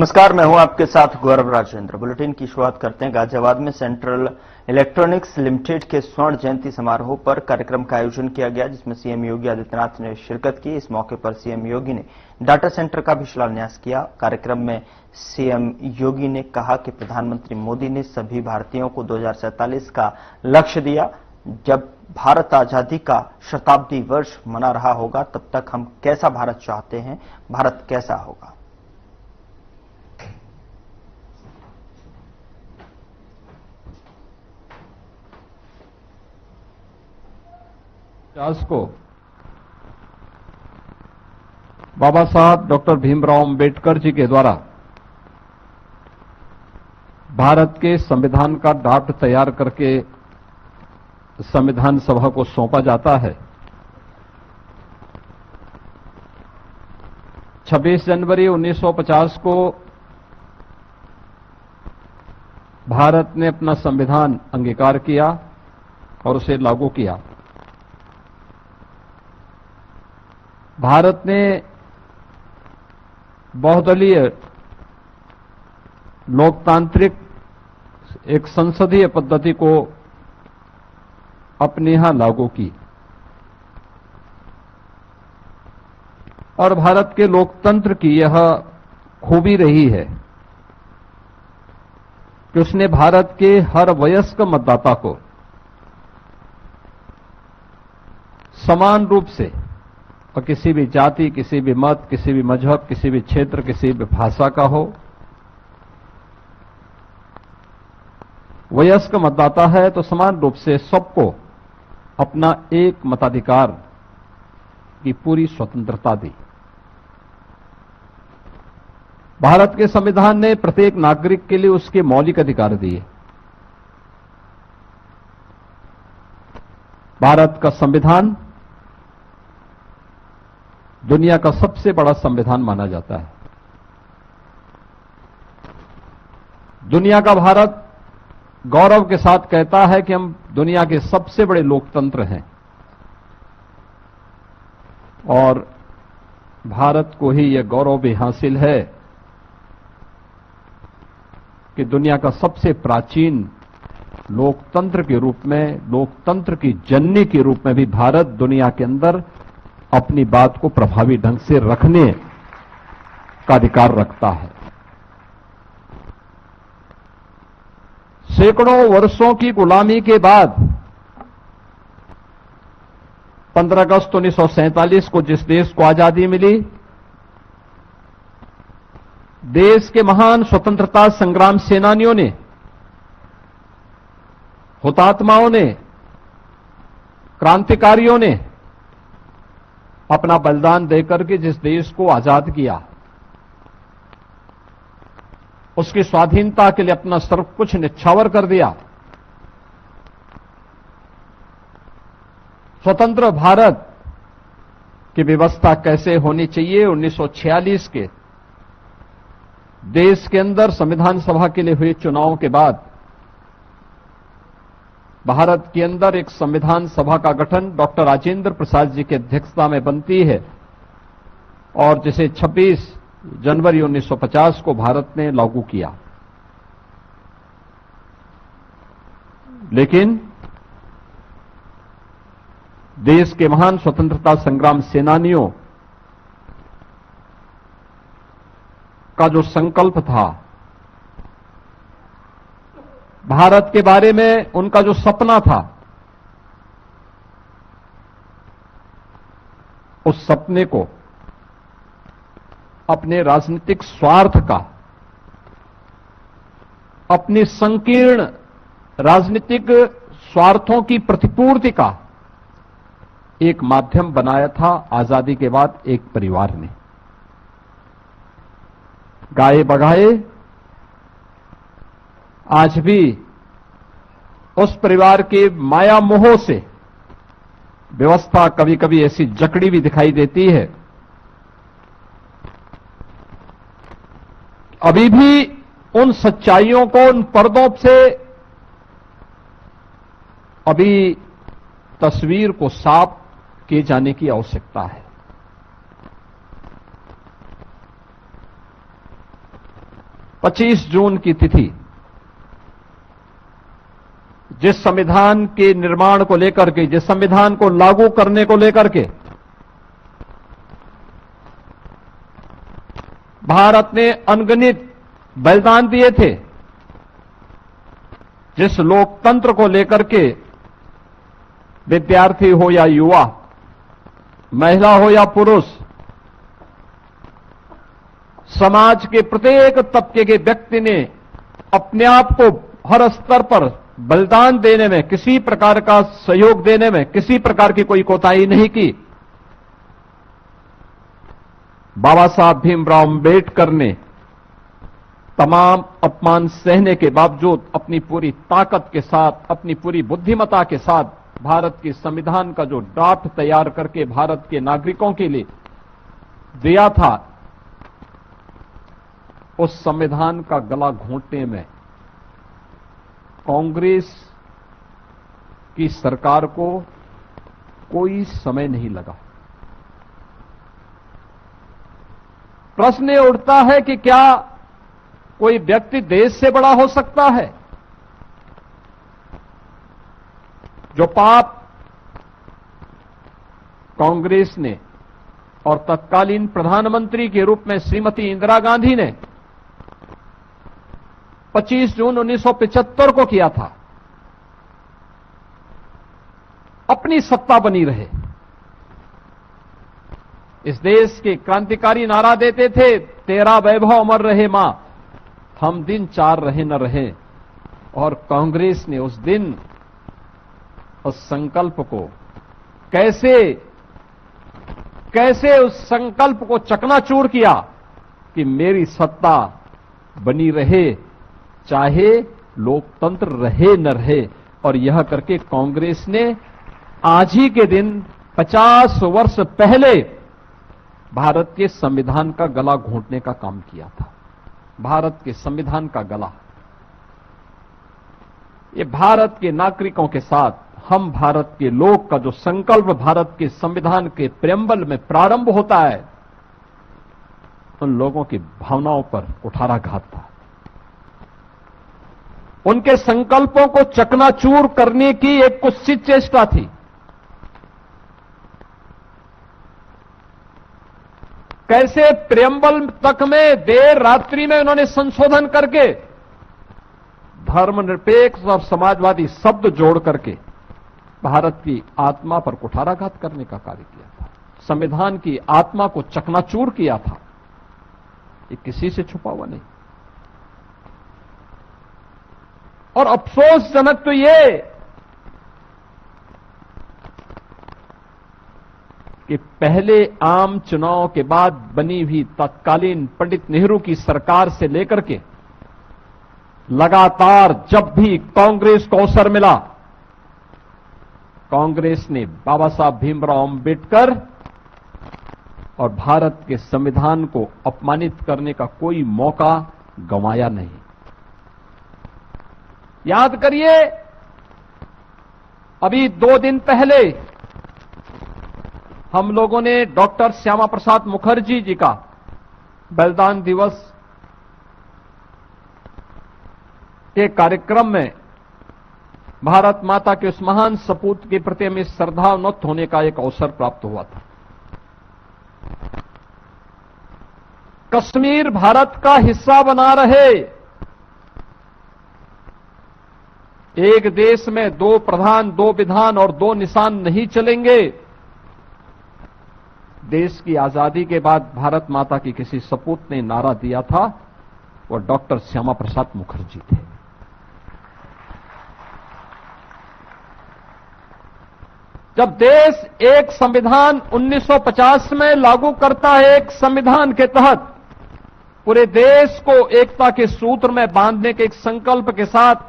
नमस्कार, मैं हूं आपके साथ गौरव राजेंद्र। बुलेटिन की शुरुआत करते हैं। गाजियाबाद में सेंट्रल इलेक्ट्रॉनिक्स लिमिटेड के स्वर्ण जयंती समारोह पर कार्यक्रम का आयोजन किया गया, जिसमें सीएम योगी आदित्यनाथ ने शिरकत की। इस मौके पर सीएम योगी ने डाटा सेंटर का भी शिलान्यास किया। कार्यक्रम में सीएम योगी ने कहा कि प्रधानमंत्री मोदी ने सभी भारतीयों को 2047 का लक्ष्य दिया। जब भारत आजादी का शताब्दी वर्ष मना रहा होगा, तब तक हम कैसा भारत चाहते हैं, भारत कैसा होगा। को बाबा साहब डॉक्टर भीमराव अंबेडकर जी के द्वारा भारत के संविधान का ड्राफ्ट तैयार करके संविधान सभा को सौंपा जाता है। 26 जनवरी 1950 को भारत ने अपना संविधान अंगीकार किया और उसे लागू किया। भारत ने बहुदलीय लोकतांत्रिक एक संसदीय पद्धति को अपने यहां लागू की और भारत के लोकतंत्र की यह खूबी रही है कि उसने भारत के हर वयस्क मतदाता को समान रूप से और किसी भी जाति, किसी भी मत, किसी भी मजहब, किसी भी क्षेत्र, किसी भी भाषा का हो, वयस्क मतदाता है तो समान रूप से सबको अपना एक मताधिकार की पूरी स्वतंत्रता दी। भारत के संविधान ने प्रत्येक नागरिक के लिए उसके मौलिक अधिकार दिए। भारत का संविधान दुनिया का सबसे बड़ा संविधान माना जाता है। दुनिया का भारत गौरव के साथ कहता है कि हम दुनिया के सबसे बड़े लोकतंत्र हैं और भारत को ही यह गौरव भी हासिल है कि दुनिया का सबसे प्राचीन लोकतंत्र के रूप में, लोकतंत्र की जननी के रूप में भी भारत दुनिया के अंदर अपनी बात को प्रभावी ढंग से रखने का अधिकार रखता है। सैकड़ों वर्षों की गुलामी के बाद 15 अगस्त 1947 को जिस देश को आजादी मिली, देश के महान स्वतंत्रता संग्राम सेनानियों ने, हुतात्माओं ने, क्रांतिकारियों ने अपना बलिदान देकर के जिस देश को आजाद किया, उसकी स्वाधीनता के लिए अपना सर्व कुछ न्यौछावर कर दिया। स्वतंत्र भारत की व्यवस्था कैसे होनी चाहिए, 1946 के देश के अंदर संविधान सभा के लिए हुए चुनाव के बाद भारत के अंदर एक संविधान सभा का गठन डॉक्टर राजेंद्र प्रसाद जी की अध्यक्षता में बनती है और जिसे 26 जनवरी 1950 को भारत ने लागू किया। लेकिन देश के महान स्वतंत्रता संग्राम सेनानियों का जो संकल्प था, भारत के बारे में उनका जो सपना था, उस सपने को अपने राजनीतिक स्वार्थ का, अपनी संकीर्ण राजनीतिक स्वार्थों की प्रतिपूर्ति का एक माध्यम बनाया था आजादी के बाद एक परिवार ने। गाए बगाए आज भी उस परिवार के माया मोह से व्यवस्था कभी कभी ऐसी जकड़ी भी दिखाई देती है। अभी भी उन सच्चाइयों को, उन पर्दों से अभी तस्वीर को साफ किए जाने की आवश्यकता है। 25 जून की तिथि जिस संविधान के निर्माण को लेकर के, जिस संविधान को लागू करने को लेकर के भारत ने अनगिनत बलिदान दिए थे, जिस लोकतंत्र को लेकर के विद्यार्थी हो या युवा, महिला हो या पुरुष, समाज के प्रत्येक तबके के व्यक्ति ने अपने आप को हर स्तर पर बलिदान देने में, किसी प्रकार का सहयोग देने में किसी प्रकार की कोई कोताही नहीं की। बाबा साहब भीमराव अंबेडकर ने तमाम अपमान सहने के बावजूद अपनी पूरी ताकत के साथ, अपनी पूरी बुद्धिमत्ता के साथ भारत के संविधान का जो ड्राफ्ट तैयार करके भारत के नागरिकों के लिए दिया था, उस संविधान का गला घोंटने में कांग्रेस की सरकार को कोई समय नहीं लगा। प्रश्न ये उठता है कि क्या कोई व्यक्ति देश से बड़ा हो सकता है? जो पाप कांग्रेस ने और तत्कालीन प्रधानमंत्री के रूप में श्रीमती इंदिरा गांधी ने 25 जून 1975 को किया था, अपनी सत्ता बनी रहे। इस देश के क्रांतिकारी नारा देते थे, तेरा वैभव अमर रहे मां, हम दिन चार रहे न रहे। और कांग्रेस ने उस दिन उस संकल्प को कैसे उस संकल्प को चकनाचूर किया कि मेरी सत्ता बनी रहे, चाहे लोकतंत्र रहे न रहे। और यह करके कांग्रेस ने आज ही के दिन 50 वर्ष पहले भारत के संविधान का गला घोंटने का काम किया था। भारत के संविधान का गला, ये भारत के नागरिकों के साथ, हम भारत के लोग का जो संकल्प भारत के संविधान के प्रेम्बल में प्रारंभ होता है, उन लोगों की भावनाओं पर कुठाराघात था। उनके संकल्पों को चकनाचूर करने की एक कुत्सित चेष्टा थी। कैसे प्रेम्बल तक में देर रात्रि में उन्होंने संशोधन करके धर्मनिरपेक्ष और समाजवादी शब्द जोड़ करके भारत की आत्मा पर कुठाराघात करने का कार्य किया था, संविधान की आत्मा को चकनाचूर किया था। ये किसी से छुपा हुआ नहीं। और अफसोसजनक तो ये कि पहले आम चुनाव के बाद बनी हुई तत्कालीन पंडित नेहरू की सरकार से लेकर के लगातार जब भी कांग्रेस को अवसर मिला, कांग्रेस ने बाबा साहब भीमराव अंबेडकर और भारत के संविधान को अपमानित करने का कोई मौका गंवाया नहीं। याद करिए, अभी 2 दिन पहले हम लोगों ने डॉक्टर श्यामा प्रसाद मुखर्जी जी का बलिदान दिवस के कार्यक्रम में भारत माता के उस महान सपूत के प्रति हमें श्रद्धान्वित होने का एक अवसर प्राप्त हुआ था। कश्मीर भारत का हिस्सा बना रहे, एक देश में 2 प्रधान, 2 विधान और 2 निशान नहीं चलेंगे। देश की आजादी के बाद भारत माता की किसी सपूत ने नारा दिया था, वो डॉक्टर श्यामा प्रसाद मुखर्जी थे। जब देश एक संविधान 1950 में लागू करता है, एक संविधान के तहत पूरे देश को एकता के सूत्र में बांधने के एक संकल्प के साथ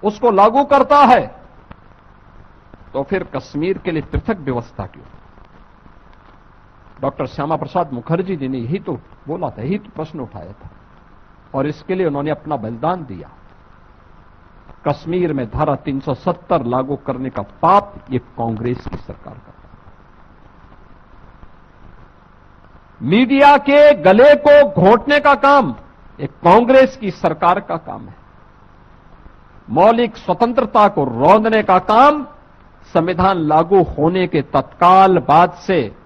उसको लागू करता है, तो फिर कश्मीर के लिए पृथक व्यवस्था क्यों? डॉक्टर श्यामा प्रसाद मुखर्जी जी ने यही तो बोला था, यही तो प्रश्न उठाया था, और इसके लिए उन्होंने अपना बलिदान दिया। कश्मीर में धारा 370 लागू करने का पाप ये कांग्रेस की सरकार का। मीडिया के गले को घोंटने का काम एक कांग्रेस की सरकार का काम है। मौलिक स्वतंत्रता को रौंदने का काम संविधान लागू होने के तत्काल बाद से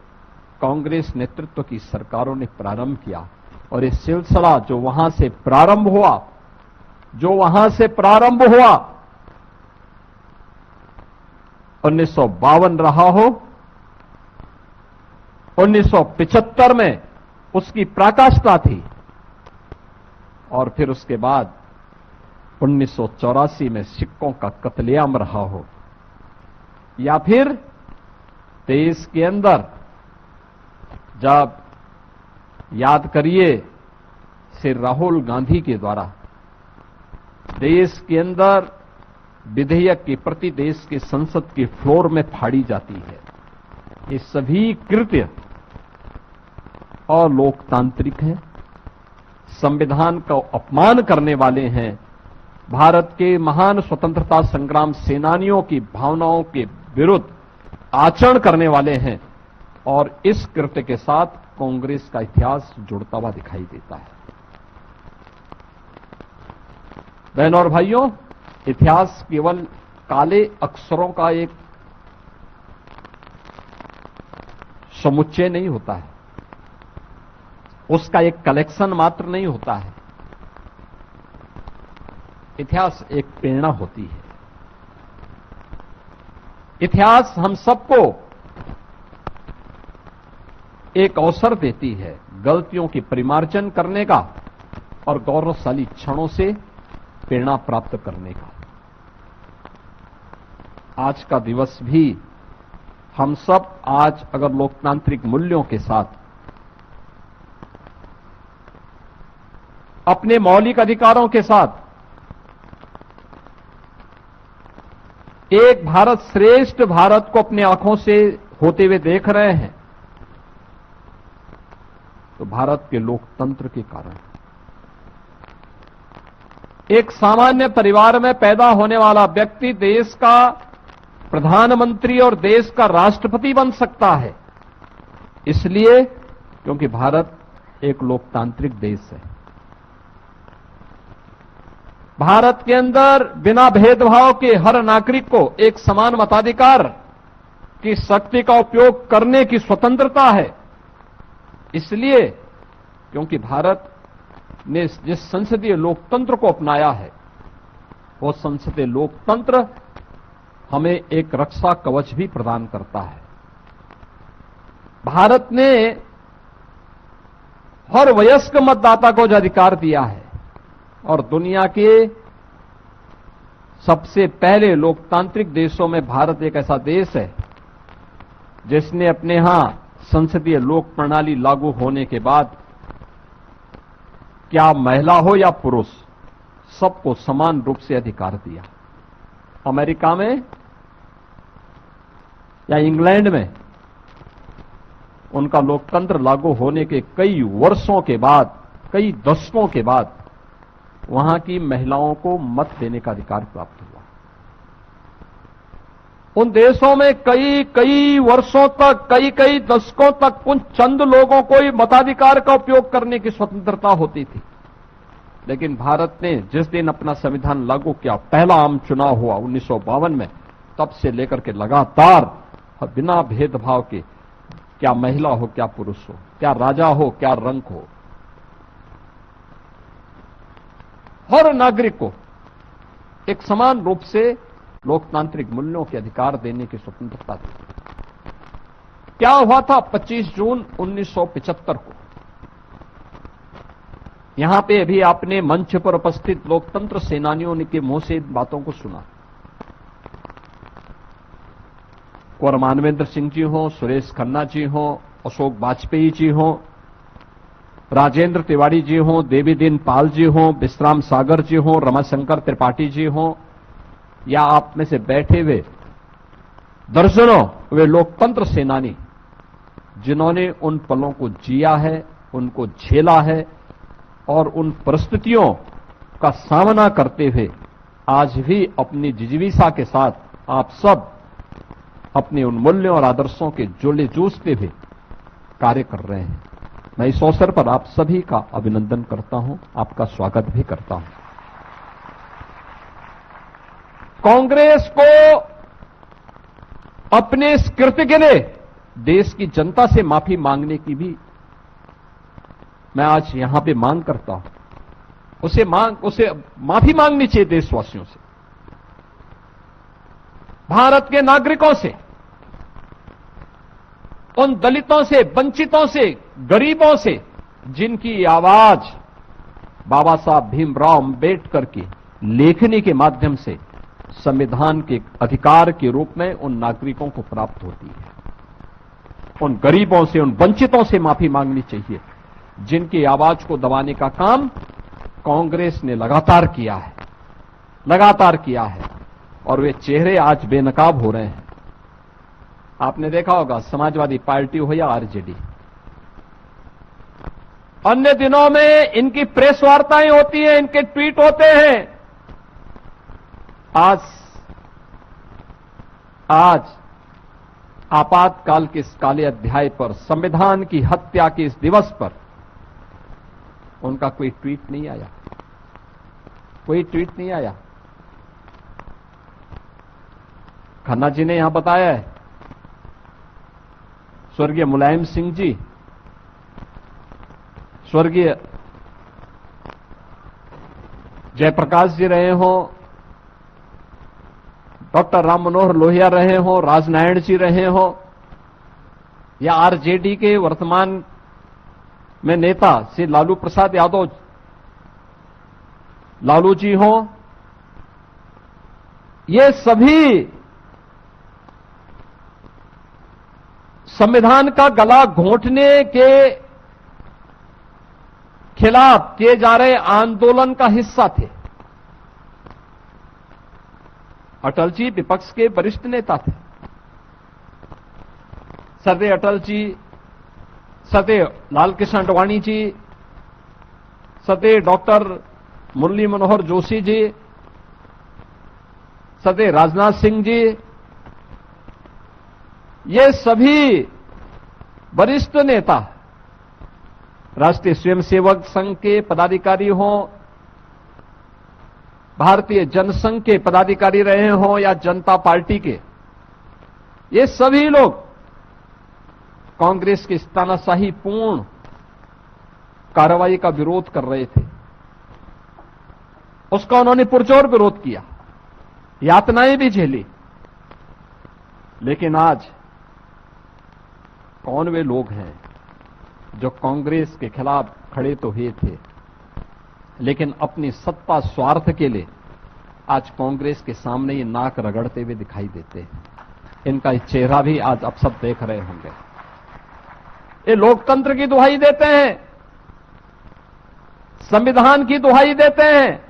कांग्रेस नेतृत्व की सरकारों ने प्रारंभ किया और ये सिलसिला जो वहां से प्रारंभ हुआ 1952 रहा हो, 1975 में उसकी पराकाष्ठा थी और फिर उसके बाद 1984 में सिक्कों का कत्लेआम रहा हो, या फिर देश के अंदर जब याद करिए श्री राहुल गांधी के द्वारा देश के अंदर विधेयक की प्रति देश की संसद के फ्लोर में फाड़ी जाती है। ये सभी कृत्य अलोकतांत्रिक हैं, संविधान का अपमान करने वाले हैं, भारत के महान स्वतंत्रता संग्राम सेनानियों की भावनाओं के विरुद्ध आचरण करने वाले हैं और इस कृत्य के साथ कांग्रेस का इतिहास जुड़ता हुआ दिखाई देता है। बहनों और भाइयों, इतिहास केवल काले अक्षरों का एक समुच्चय नहीं होता है, उसका एक कलेक्शन मात्र नहीं होता है। इतिहास एक प्रेरणा होती है। इतिहास हम सबको एक अवसर देती है गलतियों की परिमार्जन करने का और गौरवशाली क्षणों से प्रेरणा प्राप्त करने का। आज का दिवस भी हम सब आज अगर लोकतांत्रिक मूल्यों के साथ अपने मौलिक अधिकारों के साथ एक भारत श्रेष्ठ भारत को अपने आंखों से होते हुए देख रहे हैं तो भारत के लोकतंत्र के कारण। एक सामान्य परिवार में पैदा होने वाला व्यक्ति देश का प्रधानमंत्री और देश का राष्ट्रपति बन सकता है, इसलिए क्योंकि भारत एक लोकतांत्रिक देश है। भारत के अंदर बिना भेदभाव के हर नागरिक को एक समान मताधिकार की शक्ति का उपयोग करने की स्वतंत्रता है, इसलिए क्योंकि भारत ने जिस संसदीय लोकतंत्र को अपनाया है वो संसदीय लोकतंत्र हमें एक रक्षा कवच भी प्रदान करता है। भारत ने हर वयस्क मतदाता को जो अधिकार दिया है और दुनिया के सबसे पहले लोकतांत्रिक देशों में भारत एक ऐसा देश है जिसने अपने यहां संसदीय लोक प्रणाली लागू होने के बाद क्या महिला हो या पुरुष सबको समान रूप से अधिकार दिया। अमेरिका में या इंग्लैंड में उनका लोकतंत्र लागू होने के कई वर्षों के बाद, कई दशकों के बाद वहां की महिलाओं को मत देने का अधिकार प्राप्त हुआ। उन देशों में कई वर्षों तक, कई दशकों तक उन चंद लोगों को ही मताधिकार का उपयोग करने की स्वतंत्रता होती थी। लेकिन भारत ने जिस दिन अपना संविधान लागू किया, पहला आम चुनाव हुआ 1952 में, तब से लेकर के लगातार बिना भेदभाव के, क्या महिला हो क्या पुरुष हो, क्या राजा हो क्या रंक हो, हर नागरिक को एक समान रूप से लोकतांत्रिक मूल्यों के अधिकार देने की स्वतंत्रता दी। क्या हुआ था 25 जून 1975 को? यहां पे अभी आपने मंच पर उपस्थित लोकतंत्र सेनानियों के मुंह से इन बातों को सुना। कुंवर मानवेंद्र सिंह जी हो, सुरेश खन्ना जी हो, अशोक वाजपेयी जी हो, राजेंद्र तिवारी जी हो, देवीदीन पाल जी हो, विश्राम सागर जी हो, रमाशंकर त्रिपाठी जी हो, या आप में से बैठे हुए दर्जनों वे लोकतंत्र सेनानी जिन्होंने उन पलों को जिया है, उनको झेला है और उन परिस्थितियों का सामना करते हुए आज भी अपनी जिजीविषा के साथ आप सब अपने उन मूल्यों और आदर्शों के जोले जूझते हुए कार्य कर रहे हैं। मैं इस अवसर पर आप सभी का अभिनंदन करता हूं, आपका स्वागत भी करता हूं। कांग्रेस को अपने इस कृत्य के लिए देश की जनता से माफी मांगने की भी मैं आज यहां पे मांग करता हूं। उसे माफी मांगनी चाहिए देशवासियों से, भारत के नागरिकों से, उन दलितों से, वंचितों से, गरीबों से जिनकी आवाज बाबा साहब भीमराव अंबेडकर की लेखनी के माध्यम से संविधान के अधिकार के रूप में उन नागरिकों को प्राप्त होती है। उन गरीबों से, उन वंचितों से माफी मांगनी चाहिए जिनकी आवाज को दबाने का काम कांग्रेस ने लगातार किया है, और वे चेहरे आज बेनकाब हो रहे हैं। आपने देखा होगा, समाजवादी पार्टी हो या आरजेडी, अन्य दिनों में इनकी प्रेस वार्ताएं होती हैं, इनके ट्वीट होते हैं। आज आपातकाल के इस काले अध्याय पर, संविधान की हत्या के इस दिवस पर उनका कोई ट्वीट नहीं आया। खन्ना जी ने यहां बताया है, स्वर्गीय मुलायम सिंह जी, स्वर्गीय जयप्रकाश जी रहे हों, डॉक्टर राम मनोहर लोहिया रहे हों, राजनारायण जी रहे हों, या आरजेडी के वर्तमान में नेता श्री लालू प्रसाद यादव लालू जी हों, ये सभी संविधान का गला घोंटने के खिलाफ किए जा रहे आंदोलन का हिस्सा थे। अटल जी विपक्ष के वरिष्ठ नेता थे। सदैव अटल जी, सदैव लालकृष्ण आडवाणी जी, सदैव डॉक्टर मुरली मनोहर जोशी जी, सदैव राजनाथ सिंह जी, ये सभी वरिष्ठ नेता राष्ट्रीय स्वयंसेवक संघ के पदाधिकारी हों, भारतीय जनसंघ के पदाधिकारी रहे हों, या जनता पार्टी के, ये सभी लोग कांग्रेस की इस तानाशाही पूर्ण कार्रवाई का विरोध कर रहे थे। उसका उन्होंने पुरजोर विरोध किया, यातनाएं भी झेली। लेकिन आज कौन वे लोग हैं जो कांग्रेस के खिलाफ खड़े तो हुए थे, लेकिन अपनी सत्ता स्वार्थ के लिए आज कांग्रेस के सामने ये नाक रगड़ते हुए दिखाई देते हैं। इनका ये चेहरा भी आज आप सब देख रहे होंगे। ये लोकतंत्र की दुहाई देते हैं, संविधान की दुहाई देते हैं,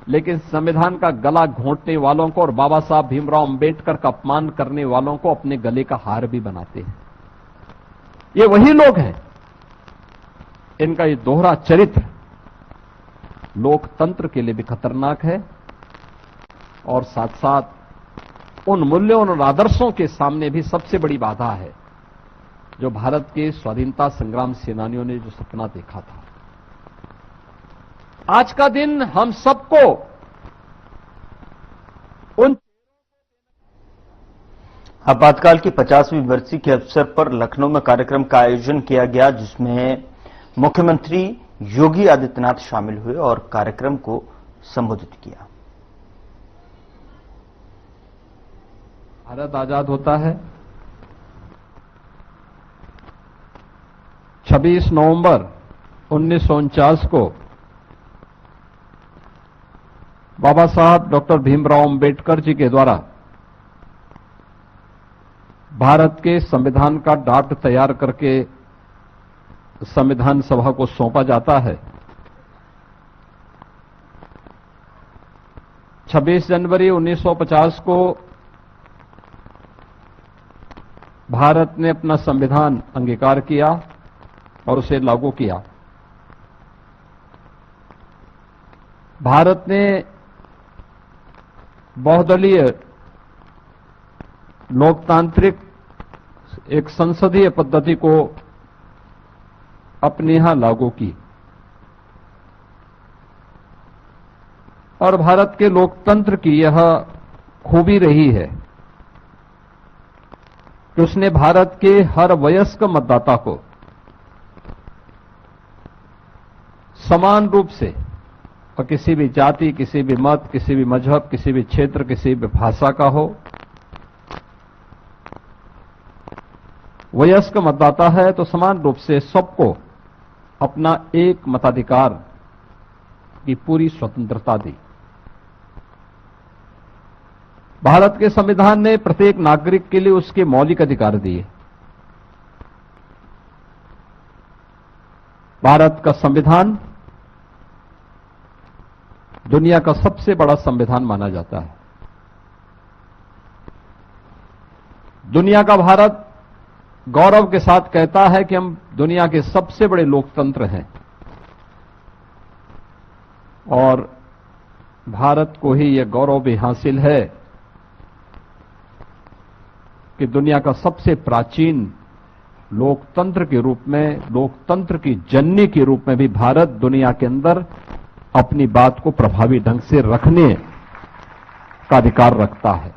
लेकिन संविधान का गला घोंटने वालों को और बाबा साहब भीमराव अंबेडकर का अपमान करने वालों को अपने गले का हार भी बनाते हैं। ये वही लोग हैं। इनका ये दोहरा चरित्र लोकतंत्र के लिए भी खतरनाक है, और साथ साथ उन मूल्यों और आदर्शों के सामने भी सबसे बड़ी बाधा है जो भारत के स्वाधीनता संग्राम सेनानियों ने जो सपना देखा था। आज का दिन हम सबको उन आपातकाल की 50वीं बरसी के अवसर पर लखनऊ में कार्यक्रम का आयोजन किया गया, जिसमें मुख्यमंत्री योगी आदित्यनाथ शामिल हुए और कार्यक्रम को संबोधित किया। भारत आजाद होता है 26 नवंबर 1949 को बाबा साहब डॉक्टर भीमराव अंबेडकर जी के द्वारा भारत के संविधान का ड्राफ्ट तैयार करके संविधान सभा को सौंपा जाता है। 26 जनवरी 1950 को भारत ने अपना संविधान अंगीकार किया और उसे लागू किया। भारत ने बहुदलीय लोकतांत्रिक एक संसदीय पद्धति को अपने यहां लागू की। और भारत के लोकतंत्र की यह खूबी रही है कि उसने भारत के हर वयस्क मतदाता को समान रूप से, और किसी भी जाति, किसी भी मत, किसी भी मजहब, किसी भी क्षेत्र, किसी भी भाषा का हो, वयस्क मतदाता है तो समान रूप से सबको अपना एक मताधिकार की पूरी स्वतंत्रता दी। भारत के संविधान ने प्रत्येक नागरिक के लिए उसके मौलिक अधिकार दिए। भारत का संविधान दुनिया का सबसे बड़ा संविधान माना जाता है। दुनिया का भारत गौरव के साथ कहता है कि हम दुनिया के सबसे बड़े लोकतंत्र हैं, और भारत को ही यह गौरव भी हासिल है कि दुनिया का सबसे प्राचीन लोकतंत्र के रूप में, लोकतंत्र की जननी के रूप में भी भारत दुनिया के अंदर अपनी बात को प्रभावी ढंग से रखने का अधिकार रखता है।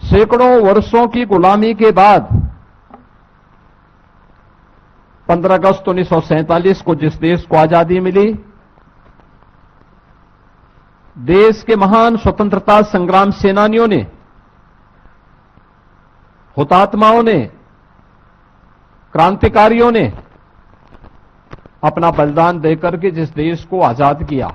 सैकड़ों वर्षों की गुलामी के बाद 15 अगस्त 1947 को जिस देश को आजादी मिली, देश के महान स्वतंत्रता संग्राम सेनानियों ने, हुतात्माओं ने, क्रांतिकारियों ने अपना बलिदान देकर के जिस देश को आजाद किया,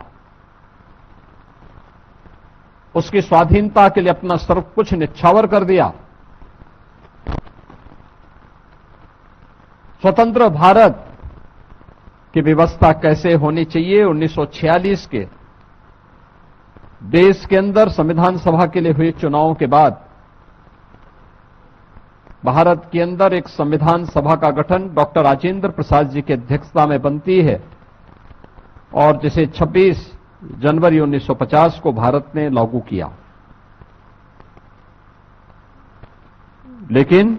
उसकी स्वाधीनता के लिए अपना सर्व कुछ न्यौछावर कर दिया। स्वतंत्र भारत की व्यवस्था कैसे होनी चाहिए, 1946 के देश के अंदर संविधान सभा के लिए हुए चुनाव के बाद भारत के अंदर एक संविधान सभा का गठन डॉक्टर राजेंद्र प्रसाद जी की अध्यक्षता में बनती है, और जिसे 26 जनवरी 1950 को भारत ने लागू किया। लेकिन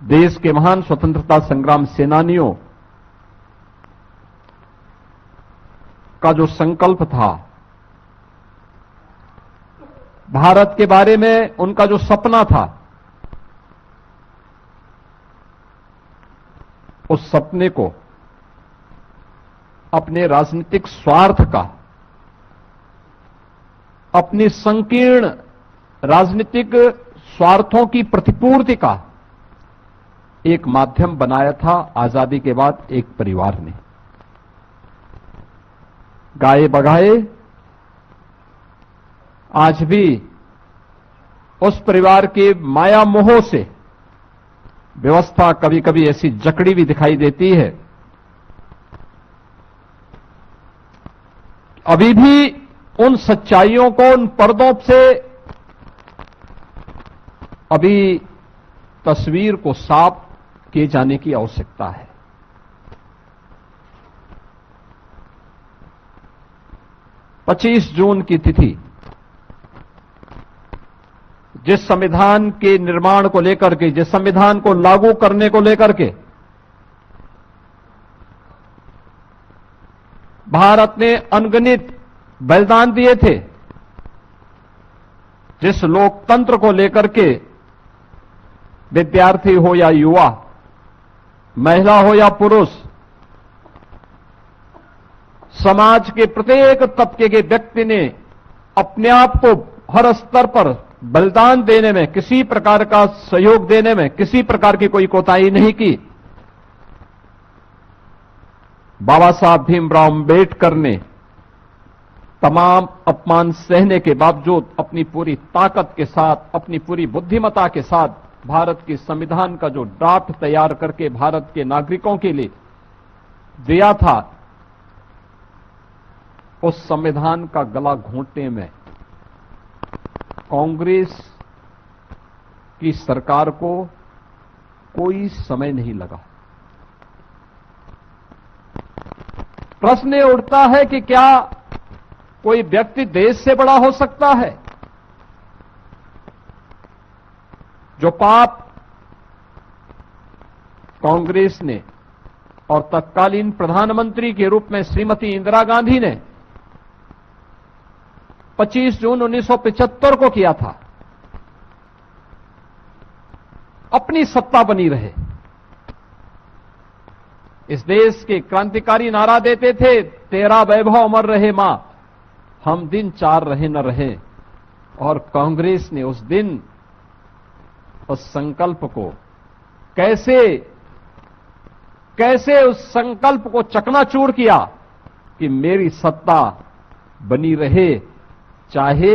देश के महान स्वतंत्रता संग्राम सेनानियों का जो संकल्प था, भारत के बारे में उनका जो सपना था, उस सपने को अपने राजनीतिक स्वार्थ का, अपनी संकीर्ण राजनीतिक स्वार्थों की प्रतिपूर्ति का एक माध्यम बनाया था आजादी के बाद एक परिवार ने। गाए बगाए आज भी उस परिवार के माया मोह से व्यवस्था कभी कभी ऐसी जकड़ी भी दिखाई देती है। अभी भी उन सच्चाइयों को, उन पर्दों से अभी तस्वीर को साफ किए जाने की आवश्यकता है। पच्चीस जून की तिथि जिस संविधान के निर्माण को लेकर के, जिस संविधान को लागू करने को लेकर के भारत ने अनगिनत बलिदान दिए थे, जिस लोकतंत्र को लेकर के विद्यार्थी हो या युवा, महिला हो या पुरुष, समाज के प्रत्येक तबके के व्यक्ति ने अपने आप को हर स्तर पर बलिदान देने में, किसी प्रकार का सहयोग देने में किसी प्रकार की कोई कोताही नहीं की। बाबा साहब भीमराव अंबेडकर ने तमाम अपमान सहने के बावजूद अपनी पूरी ताकत के साथ, अपनी पूरी बुद्धिमत्ता के साथ भारत के संविधान का जो ड्राफ्ट तैयार करके भारत के नागरिकों के लिए दिया था, उस संविधान का गला घोंटने में कांग्रेस की सरकार को कोई समय नहीं लगा। प्रश्न ये उठता है कि क्या कोई व्यक्ति देश से बड़ा हो सकता है? जो पाप कांग्रेस ने और तत्कालीन प्रधानमंत्री के रूप में श्रीमती इंदिरा गांधी ने 25 जून 1975 को किया था, अपनी सत्ता बनी रहे। इस देश के क्रांतिकारी नारा देते थे, तेरा वैभव अमर रहे मां, हम दिन चार रहे न रहे। और कांग्रेस ने उस दिन उस संकल्प को कैसे उस संकल्प को चकनाचूर किया कि मेरी सत्ता बनी रहे, चाहे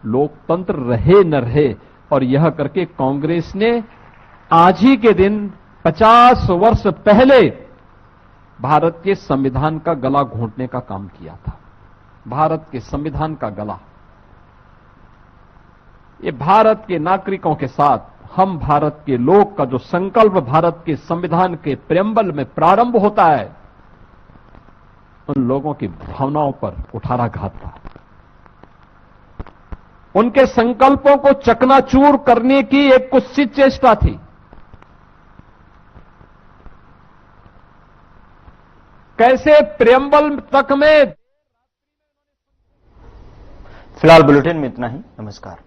लोकतंत्र रहे न रहे। और यह करके कांग्रेस ने आज ही के दिन 50 वर्ष पहले भारत के संविधान का गला घोंटने का काम किया था। भारत के संविधान का गला, ये भारत के नागरिकों के साथ हम भारत के लोग का जो संकल्प भारत के संविधान के प्रेम्बल में प्रारंभ होता है, उन लोगों की भावनाओं पर कुठाराघात था। उनके संकल्पों को चकनाचूर करने की एक कुत्सित चेष्टा थी। कैसे प्रेम्बल तक में। फिलहाल बुलेटिन में इतना ही। नमस्कार।